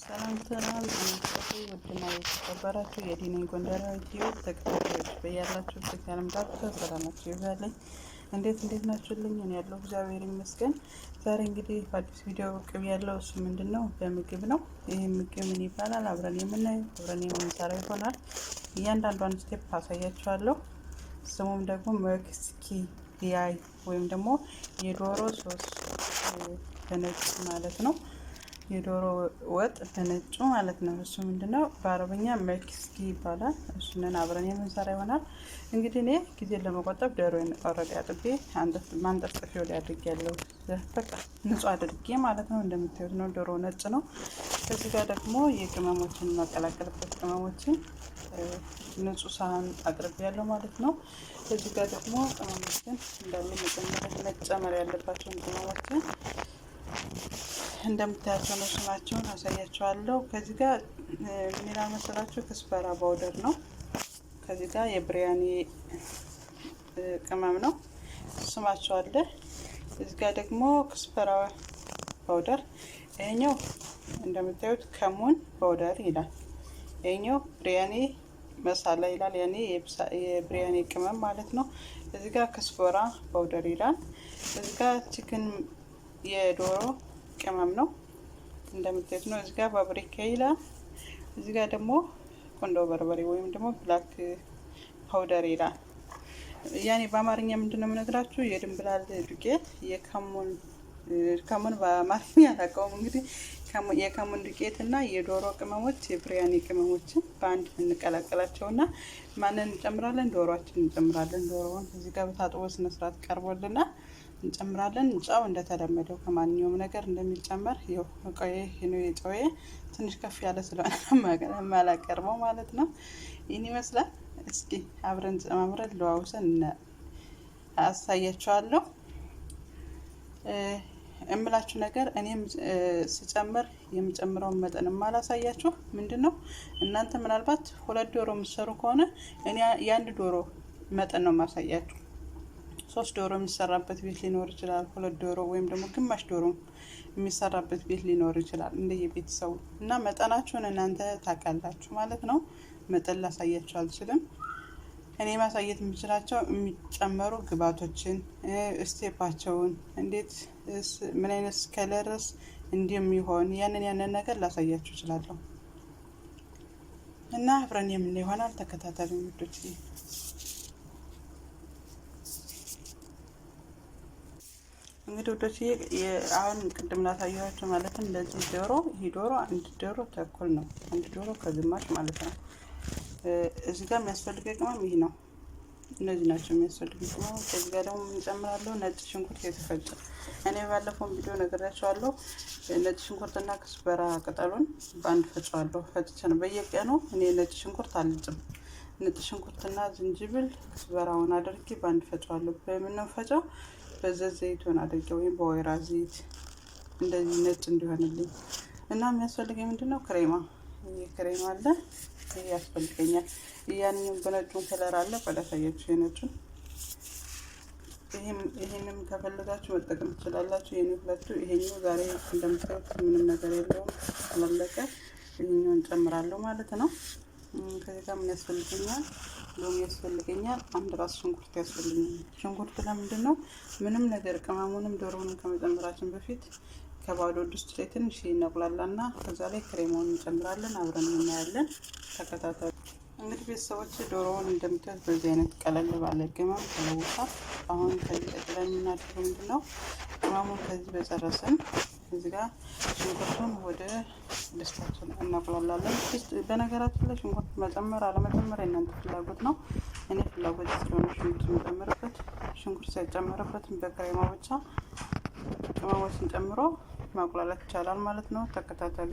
ሰላም ሰላም ውድና የተከበራችሁ የዲኔ ጎንደራዊ ቲዩብ ተከታታዮች በያላችሁበት የዓለም ዳርቻ ሰላማችሁ ይብዛልኝ። እንዴት ናችሁልኝ? እኔ ያለው እግዚአብሔር ይመስገን። ዛሬ እንግዲህ በአዲስ ቪዲዮ ብቅ ብያለሁ። እሱ ምንድነው? በምግብ ነው። ይህ ምግብ ምን ይባላል? አብረን የምናየው አብረን የምንሰራ ይሆናል። እያንዳንዷን ስቴፕ አሳያችኋለሁ። ስሙም ደግሞ መክስኪ ዲያይ ወይም ደግሞ የዶሮ ሶስ በነጭ ማለት ነው። የዶሮ ወጥ በነጩ ማለት ነው። እሱ ምንድነው? በአረበኛ መክስኪ ይባላል። እሱንን አብረን የምንሰራ ይሆናል። እንግዲህ እኔ ጊዜን ለመቆጠብ ዶሮን ኦልሬዲ አጥቤ ማንጠፍጠፊያው ላይ አድርጌያለሁ። በቃ ንጹህ አድርጌ ማለት ነው። እንደምታዩት ነው። ዶሮ ነጭ ነው። ከዚህ ጋር ደግሞ የቅመሞችን ማቀላቀልበት ቅመሞችን ንጹህ ሳህን አቅርቤያለሁ ማለት ነው። ከዚህ ጋር ደግሞ ቅመሞችን እንዳለ መጨመር ያለባቸውን ቅመሞችን እንደምታያቸው ነው። ስማቸውን አሳያቸዋለሁ። ከዚህ ጋር ምን መሰላችሁ? ክስበራ ፓውደር ነው። ከዚህ ጋር የብሪያኒ ቅመም ነው። ስማቸው አለ። እዚህ ጋር ደግሞ ክስበራ ፓውደር፣ ይሄኛው እንደምታዩት ከሙን ፓውደር ይላል። ይሄኛው ብሪያኒ መሳላ ይላል። ያኔ የብሪያኒ ቅመም ማለት ነው። እዚህ ጋር ክስበራ ፓውደር ይላል። እዚህ ጋር ቺክን የዶሮ ቅመም ነው እንደምታዩት ነው። እዚህ ጋር ፋብሪካ ይላል። እዚህ ጋር ደግሞ ቆንዶ በርበሬ ወይም ደግሞ ብላክ ፓውደር ይላል። ያኔ በአማርኛ ምንድነው የምነግራችሁ? የድንብላል ዱቄት ከሙን በአማርኛ አላውቀውም። እንግዲህ የከሙን ዱቄት እና የዶሮ ቅመሞች የብሪያኒ ቅመሞችን በአንድ እንቀላቀላቸውና ማንን እንጨምራለን? ዶሮአችንን እንጨምራለን። ዶሮውን እዚህ ጋር በታጥቦ ስነ ስርዓት ቀርቦልና እንጨምራለን። ጫው እንደተለመደው ከማንኛውም ነገር እንደሚጨመር ይኸው እቃዬ ነው። የጫዌ ትንሽ ከፍ ያለ ስለሆነ ማላቀርበው ማለት ነው። ይህን ይመስላል። እስኪ አብረን ጨማምረን ለዋውሰን አሳያችኋለሁ። እምላችሁ ነገር እኔም ስጨምር የምጨምረውን መጠን ማላሳያችሁ ምንድነው? እናንተ ምናልባት 2 ዶሮ የምትሰሩ ከሆነ እኔ የአንድ ዶሮ መጠን ነው ማሳያችሁ። 3 ዶሮ የሚሰራበት ቤት ሊኖር ይችላል። 2 ዶሮ ወይም ደግሞ ግማሽ ዶሮ የሚሰራበት ቤት ሊኖር ይችላል። እንደየቤተሰቡ እና መጠናችሁን እናንተ ታውቃላችሁ ማለት ነው። መጠን ላሳያችሁ አልችልም። እኔ ማሳየት የምችላቸው የሚጨመሩ ግብአቶችን፣ ስቴፓቸውን፣ እንዴት ምን አይነት ከለርስ እንደሚሆን ያንን ነገር ላሳያችሁ እችላለሁ እና አብረን የምናየው ይሆናል። ተከታተሉ ውዶች። እንግዲህ ወዶች አሁን ቅድም ላሳያችሁ ማለት እንደዚህ ዶሮ ይሄ ዶሮ አንድ ዶሮ ተኩል ነው። አንድ ዶሮ ከግማሽ ማለት ነው። እዚህ ጋር የሚያስፈልገው ቅመም ይሄ ነው። እነዚህ ናቸው የሚያስፈልጉት ቅመም። ከዚህ ጋር ደግሞ እንጨምራለሁ ነጭ ሽንኩርት የተፈጨ። እኔ ባለፈው ቪዲዮ ነግሬያችኋለሁ። ነጭ ሽንኩርትና ክስበራ ቅጠሉን በአንድ ፈጫዋለሁ። ፈጭቼ ነው በየቀኑ እኔ ነጭ ሽንኩርት አልጭም። ነጭ ሽንኩርትና ዝንጅብል ክስበራውን አድርጌ በአንድ ፈጫዋለሁ። በምን ነው ፈጫው? በዘይቱን አድርጌ ወይም በወይራ ዘይት እንደዚህ ነጭ እንዲሆንልኝ እና የሚያስፈልገኝ ምንድነው? ክሬማ። ክሬማ አለ። ይሄ ያስፈልገኛል። ያንንም በነጩን ከለር አለ። ቆዳሳያችሁ የነጩን። ይሄንም ከፈለጋችሁ መጠቀም ትችላላችሁ። የኔ ሁለቱ ይሄኛው ዛሬ እንደምታዩት ምንም ነገር የለውም ስለለቀ ይሄኛውን ጨምራለሁ ማለት ነው። ከዚህ ጋር ምን ያስፈልገኛል? ሎሚ ያስፈልገኛል። አንድ ራስ ሽንኩርት ያስፈልገኛል። ሽንኩርት ለምንድን ነው? ምንም ነገር ቅመሙንም ዶሮውንም ከመጨመራችን በፊት ከባዶ ድስት ላይ ትንሽ እናቁላላና ከዛ ላይ ክሬማውን እንጨምራለን። አብረን እናያለን። ተከታተሉ። እንግዲህ ቤተሰቦች ዶሮውን እንደምታዩት በዚህ አይነት ቀለል ባለ ቅመም ተለውሷል። አሁን ከዚህ ቀጥለን የምናደርገው ምንድነው? ቅመሙን ከዚህ በጨረስን እዚህ ጋር ሽንኩርቱን ወደ ድስታችን እናቁላላለን። በነገራችን ላይ ሽንኩርት መጨመር አለመጨመር የእናንተ ፍላጎት ነው። እኔ ፍላጎት ስለሆነ ሽንኩርት የምጨምርበት፣ ሽንኩርት ሳይጨመርበት በክሬማው ብቻ ቅመሞችን ጨምሮ ማቁላላት ይቻላል ማለት ነው። ተከታተሉ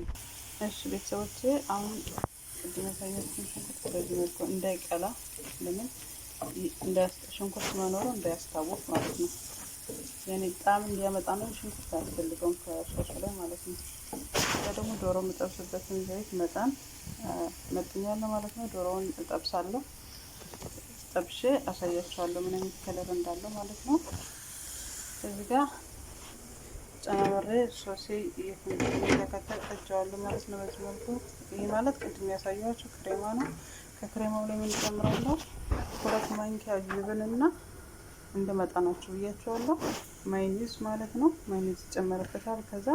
እሺ ቤተሰቦቼ። አሁን ቅድም ያሳያችሁን ሽንኩርት በዚህ መልኩ እንዳይቀላ፣ ለምን ሽንኩርት መኖሩ እንዳያስታውቅ ማለት ነው። ያኔ ጣም እንዲያመጣ ነው። ሽንኩርት አያስፈልገውም ከሶሱ ላይ ማለት ነው። ደግሞ ዶሮ የምጠብስበትን ዘይት መጥኛለሁ ማለት ነው። ዶሮውን እጠብሳለሁ። ጠብሼ አሳያችኋለሁ ምን አይነት ከለር እንዳለው ማለት ነው። እዚህ ጋር ጨማምሬ ሶሴ እየተከተል እጨዋለሁ ማለት ነው። በዚህ መልኩ ይህ ማለት ቅድም ያሳየኋችሁ ክሬማ ነው። ከክሬማው ላይ ምን ጨምራለሁ? 2 ማንኪያ ጅብንና እንደ መጠናችሁ ብያቸዋለሁ። ማይኒዝ ማለት ነው። ማይኒዝ ይጨመርበታል። ከዛ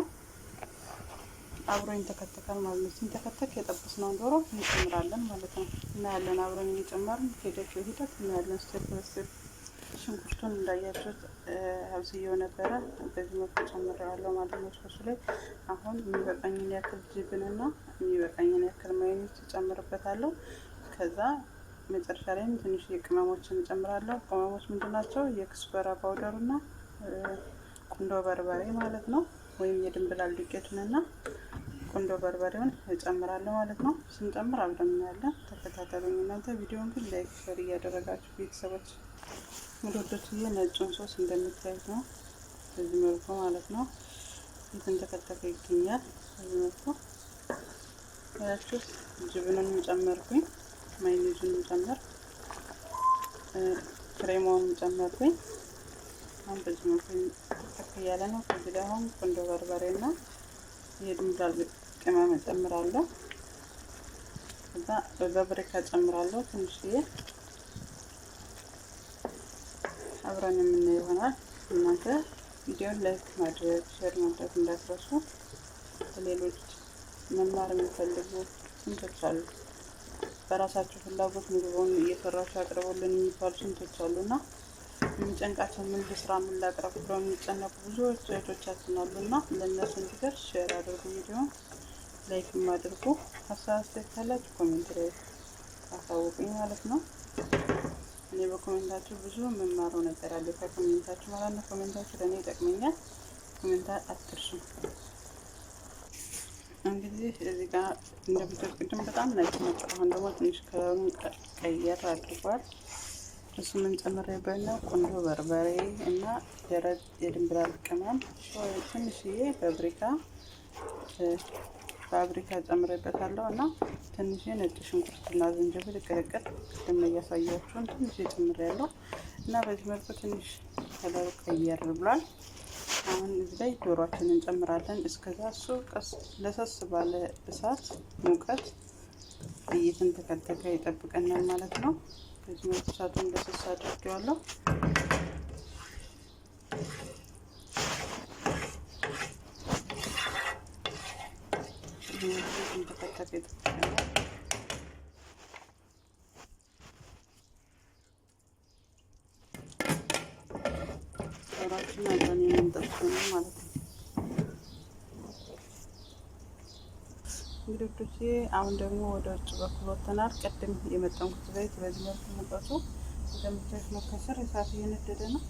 አብሮ ይንተከተካል ማለት ነው። ሲንተከተክ የጠበስነውን ዶሮ እንጨምራለን ማለት ነው። እናያለን አብረን እየጨመርን ሂደት እናያለን ስቴፕ ባይ ስቴፕ። ሽንኩርቱን እንዳያችሁት አብስዬው ነበረ። በዚህ መልኩ ጨምሬዋለሁ ማለት ነው ሶሱ ላይ። አሁን የሚበቃኝን ያክል ጅብንና የሚበቃኝን ያክል ማዮኔዝ ጨምርበታለሁ። ከዛ መጨረሻ ላይም ትንሽ የቅመሞችን ጨምራለሁ። ቅመሞች ምንድን ናቸው? የክስበራ ፓውደሩና ቁንዶ በርበሬ ማለት ነው። ወይም የድንብላል ዱቄቱንና ቁንዶ በርበሬውን እጨምራለሁ ማለት ነው። ስንጨምር አብረን እናያለን። ተከታተሉኝ እናንተ። ቪዲዮውን ግን ላይክ ሼር እያደረጋችሁ ቤተሰቦች ወዶችዬ። ነጩን ሶስ እንደምታዩት ነው በዚህ መልኩ ማለት ነው። እየተንተከተከ ይገኛል። በዚህ መልኩ ያችሁት ጅብኑን ጨመርኩኝ፣ ማይኒዙን ጨመር፣ ክሬማውን ጨመርኩኝ። አሁን በዚህ መልኩ ተከ ያለ ነው። ከዚህ ላይ አሁን ቁንዶ በርበሬና የድንብላል ቅመም ጨምራለሁ። ከዛ በብሪካ ጨምራለሁ ትንሽዬ። አብረን የምናየው ይሆናል። እናንተ ቪዲዮን ላይክ ማድረግ ሼር ማድረግ እንዳትረሱ። ሌሎች መማር የሚፈልጉ ስንቶች አሉ። በራሳቸው ፍላጎት ምግቡን እየሰራችሁ አቅርቦልን የሚባሉ ስንቶች አሉና የሚጨንቃቸው ምን ልስራ ምን ላቅርብ ብለው የሚጨነቁ ብዙዎች እህቶቻችን አሉና ለእነሱ እንዲደርስ ሼር አድርጉ፣ ቪዲዮን ላይክ አድርጉ። ሀሳብ አስተያየት ካላችሁ ኮሜንት ላይ አሳውቁኝ ማለት ነው። እኔ በኮሜንታችሁ ብዙ የምማረው ነገር አለ ከኮሜንታችሁ ማለት ነው። ኮሜንታችሁ ለእኔ ይጠቅመኛል። ኮሜንታ አትርሱ። እንግዲህ እዚህ ጋር እንደምታዩት ቅድም በጣም ነጭ ነበር። አሁን ደግሞ ትንሽ ከለሩን ቀየር አድርጓል። እሱ ምን ጨምሬበት ነው? ቁንዶ በርበሬ እና ደረቅ የድንብላል ቅመም ትንሽዬ ፋብሪካ ጨምሬበታለሁ እና ትንሽ ነጭ ሽንኩርትና ዝንጅብል ቅልቅል ቅድም እያሳያችሁን ትንሽ ጨምሬያለሁ እና በዚህ መልኩ ትንሽ ከለሩ ቀየር ብሏል። አሁን እዚህ ላይ ዶሮአችንን እንጨምራለን። እስከዛ እሱ ለሰስ ባለ እሳት ሙቀት እየተንተከተከ ይጠብቀናል ማለት ነው። በዚህ መልኩ እሳቱን ለሰስ አድርጌዋለሁ። ተከተከ ይጠብቀናል። ዶሮአችን አብረን የምንጠብሰው ነው ማለት ነው። እንግዲህ አሁን ደግሞ ወደ ውጭ በኩል ወጥተናል። ቅድም የመጠንኩት ዘይት በዚህ መልኩ ሙቀቱ እንደምታዩት ነው። ከስር እሳት እየነደደ ነው።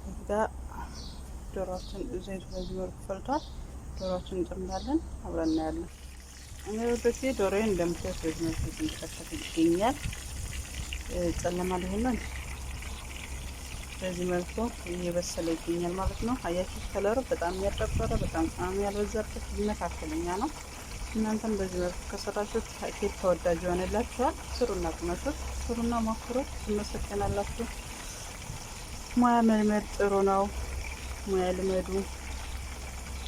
እዚህ ጋር ዶሮአችን ዘይቱ በዚህ መልኩ ፈልቷል። ዶሮአችን እንጨምራለን፣ አብረን እናያለን። እንግዲህ ዶሮዬን እንደምታዩት በዚህ መልኩ እየተከተፈ ይገኛል። ጨለማ ሊሆን ነው። በዚህ መልኩ እየበሰለ ይገኛል ማለት ነው። አያችሁ ከለሩ በጣም ያጠበረ በጣም ጣዕም ያልበዛበት መካከለኛ ነው። እናንተም በዚህ መልኩ ከሰራችሁት ኬክ ተወዳጅ ይሆንላችኋል። ስሩና ቅመሱት፣ ስሩና ሞክሩት፣ ትመሰገናላችሁ። ሙያ መልመድ ጥሩ ነው። ሙያ ልመዱ።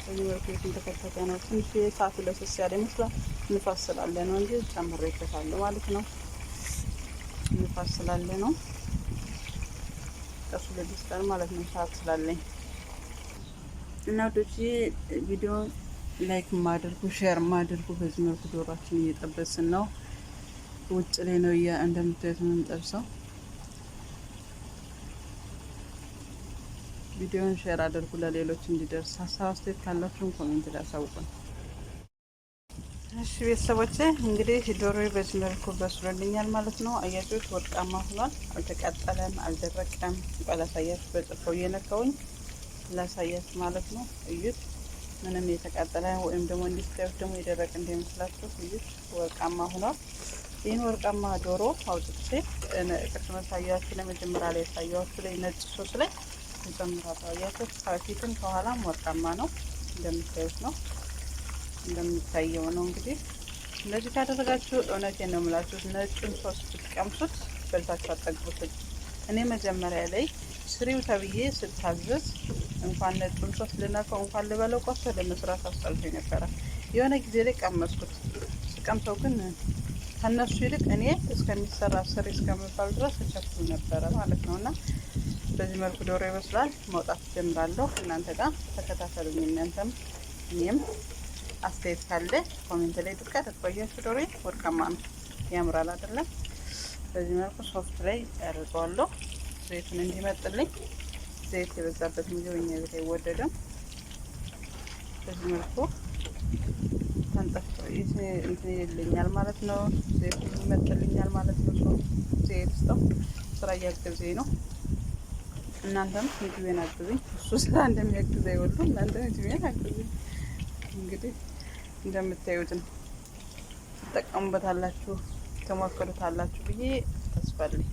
በዚህ መልኩ የተንተከተከ ነው። ትንሽ የእሳቱ ለሰስ ያለ ይመስላል። ንፋስ ስላለ ነው እንጂ ጨምሬበታለሁ ማለት ነው። ንፋስ ስላለ ነው ቀሱ ለዲስታር ማለት ነው። ሰዓት ስላለኝ እና ወዶች ቪዲዮ ላይክ ማድርጉ ሼር ማድርጉ። በዚህ መልኩ ዶሮአችን እየጠበስን ነው። ውጭ ላይ ነው እንደምታዩት የምንጠብሰው። ቪዲዮን ሼር አድርጉ ለሌሎች እንዲደርስ። ሀሳብ አስተያየት ካላችሁም ኮሜንት ላይ አሳውቁን። እሺ ቤተሰቦቼ እንግዲህ ዶሮዬ በዚህ መልኩ በስሎልኛል ማለት ነው። አያችሁት ወርቃማ ሆኗል። አልተቃጠለም፣ አልደረቀም። ላሳያችሁ በጥፎ እየነካውኝ ላሳያችሁ ማለት ነው። እዩት። ምንም የተቃጠለ ወይም ደግሞ እንዲስታዩት ደግሞ የደረቀ እንደሚመስላችሁ እዩት። ወርቃማ ሆኗል። ይህን ወርቃማ ዶሮ አውጥቼ ቅድም ያሳያችሁ ለመጀመሪያ ላይ ያሳያችሁ ላይ ነጭ ሶስ ላይ እንጨምራለሁ። አያችሁት ከፊትም ከኋላም ወርቃማ ነው እንደምታዩት ነው። እንደሚታየው ነው። እንግዲህ እንደዚህ ካደረጋችሁ እውነቴን ነው የምላችሁ ነጩን ሶስ ብትቀምሱት በልታችሁ አጠግቡት። እኔ መጀመሪያ ላይ ስሪው ተብዬ ስታዘዝ እንኳን ነጩን ሶስ ልነካው እንኳን ልበለው ቆሶ ለመስራት አስጠልቶኝ ነበረ። የሆነ ጊዜ ላይ ቀመስኩት። ስቀምሰው ግን ከነሱ ይልቅ እኔ እስከሚሰራ ስሪ እስከምባል ድረስ እቸኩል ነበረ ማለት ነው። እና በዚህ መልኩ ዶሮ ይበስላል። መውጣት ጀምራለሁ። እናንተ ጋር ተከታተሉኝ። እናንተም እኔም አስተያየት ካለ ኮሜንት ላይ ድርቀት ተቆያችሁ። ዶሮ ወርቃማ ነው፣ ያምራል አይደለም? በዚህ መልኩ ሶፍት ላይ ያደርገዋለሁ ዘይቱን እንዲመጥልኝ። ዘይት የበዛበት ምግብ እኛ ቤት አይወደድም። በዚህ መልኩ ተንጠፍቶ እንትን ይልኛል ማለት ነው። ዘይቱ ይመጥልኛል ማለት ነው። ዘይት ውስጥ ስራ እያገዘኝ ነው። እናንተም ምግቤን አግዙኝ። እሱ ስራ እንደሚያግዘኝ ሁሉ እናንተም ምግቤን አግዙኝ። እንግዲህ እንደምታዩት ነው። ትጠቀሙበታላችሁ፣ ተሞክሩታላችሁ ብዬ ተስፋ አለኝ።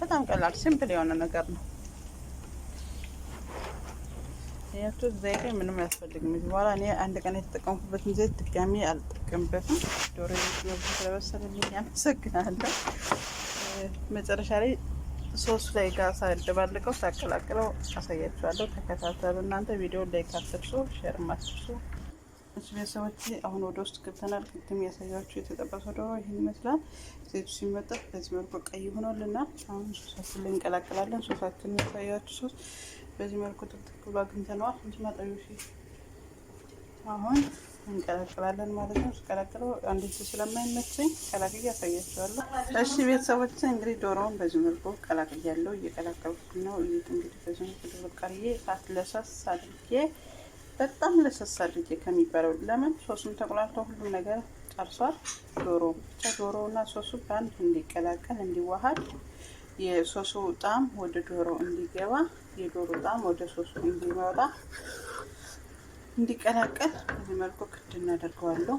በጣም ቀላል ሲምፕል የሆነ ነገር ነው። ያችሁ ዘይት ምንም አያስፈልግም። እዚህ በኋላ እኔ አንድ ቀን የተጠቀምኩበትን ዘይት ድጋሚ አልጠቀምበትም። ዶሮ ነው ስለበሰለልኝ አመሰግናለሁ። መጨረሻ ላይ ሶስ ላይ ጋር ሳደባልቀው ሳቀላቅለው አሳያችኋለሁ። ተከታተሉ። እናንተ ቪዲዮ ላይክ አትርሱ፣ ሼር አትርሱ። እሺ ቤተሰቦቼ አሁን ወደ ውስጥ ገብተናል። ቅድም ያሳያችሁ የተጠበሰው ዶሮ ይህን ይመስላል። ዘይቱ ሲመጣ በዚህ መልኩ ቀይ ሆኖልና አሁን ሶሳችን ላይ እንቀላቅላለን። ሶሳችን ያሳያችሁ ሶስ በዚህ መልኩ ጥቅጥቅ ብሎ አግኝተነዋል። እንጂ ማጠቢው አሁን እንቀላቅላለን ማለት ነው። ስቀላቅለው አንዲት ስለማይመቸኝ ቀላቅዬ ያሳያችኋለሁ። እሺ ቤተሰቦቼ እንግዲህ ዶሮውን በዚህ መልኩ ቀላቅያለሁ። እየቀላቀልኩት ነው። እንግዲህ በዚህ መልኩ ድርቃዬ ሳት ለሰስ አድርጌ በጣም ለሰስ አድርጌ ከሚባለው ለምን ሶሱን ተቆላልቶ ሁሉም ነገር ጨርሷል። ዶሮ ብቻ ዶሮውና ሶሱ በአንድ እንዲቀላቀል እንዲዋሃድ የሶሱ ጣዕም ወደ ዶሮ እንዲገባ የዶሮ ጣዕም ወደ ሶሱ እንዲወጣ እንዲቀላቀል በዚህ መልኩ ክድ እናደርገዋለሁ።